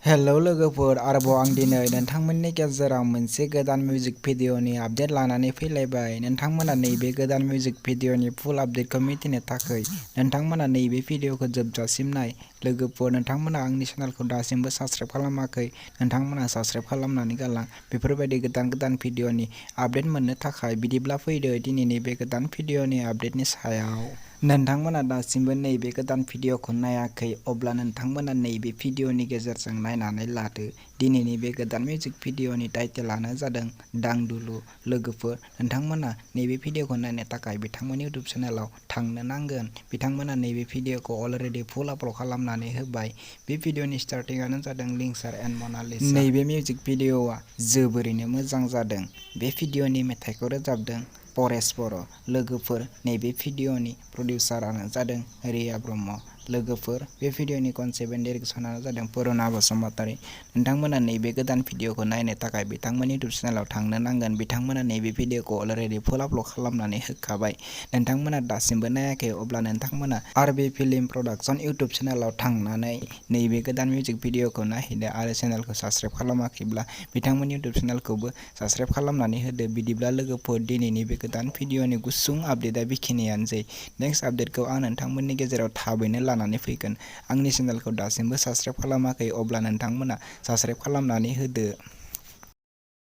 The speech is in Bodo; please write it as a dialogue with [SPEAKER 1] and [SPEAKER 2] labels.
[SPEAKER 1] हेलौ लोगोफोर, आरोबाव आं दिनै नोंथांमोननि गेजेराव मोनसे गोदान मिउजिक भिडिअनि आपडेट लानानै फैलायबाय। नोंथांमोना नैबे गोदान मिउजिक भिडिअनि फुल आपडेटखौ मिथिनो थाखाय नोंथांमोना नैबे भिडिअखौ जोबजासिम नाय। लोगोफोर, नोंथांमोना आंनि चेनेलखौ दासिमबो साबस्क्राइब खालामाखै, नोंथांमोना साबस्क्राइब खालामनानै गालां बेफोरबायदि गोदान भिडिअनि आपडेट मोननो थाखाय। बिदिब्ला फैदो दिनैनि बे गोदान भिडिअनि आपडेटनि सायाव। नोंथांमोना दासिमबो नैबे गोदान भिडिअखौ नायाखै, अब्ला नोंथांमोना नैबे भिडिअनि गेजेरजों नायनानै लादो। दिनैनि बे गोदान मिउजिक भिडिअनि टाइटेलानो जादों DULU। लोगोफोर, नोंथांमोना नैबे भिडिअखौ नायनो थाखाय बिथांमोननि इउटुब चेनेलाव थांनो नांगोन। बिथांमोना नैबे भिडिअखौ अलरेडि फुल आपल'ड खालामनानै होबाय। बे भिडिअनि स्टार्टिंआनो जादों लिंसार एन्ड मनालिसा। नैबे मिउजिक भिडिअआ जोबोरैनो मोजां जादों। बे भिडिअनि मेथाइखौ रोजाबदों बर'। लोगोफोर, नैबे भिडिअनि प्रडिउसारानो जादों रिया ब्रह्म। लोगोफोर, बे भिडिअनि कनसेप्ट एन्ड डिरेक्सनानो जादों बर'ना बसुमतारी। नोंथांमोना नैबे गोदान भिडिअखौ नायनो थाखाय बिथांमोननि इउटुब चेनेलाव थांनो नांगोन। बिथांमोना नैबे भिडिअखौ अलरेडि फुल आपल'ड खालामनानै होखाबाय। नोंथांमोना दासिमबो नायाखै, अब्ला नोंथांमोना आरबि फिल्म प्रडाक्शन इउटुब चेनेलाव थांनानै नैबे गोदान मिउजिक भिडिअखौ नायहैदो आरो चेनेलखौ साबस्क्राइब खालामाखैब्ला बिथांमोननि इउटुब चेनेलखौबो साबस्क्राइब खालामनानै होदो। बिदिब्ला लोगोफोर, दिनैनि बे गोदान भिडिअनि गुसुं आपडेटआ बेखिनियानोसै। नेक्स्ट आपडेटखौ आं नोंथांमोननि गेजेराव थाबैनो लानानै फैगोन। आंनि चेनेलखौ दासिमबो साबस्क्राइब खालामाखै, अब्ला नोंथांमोना साबस्क्राइब खालामनानै होदो।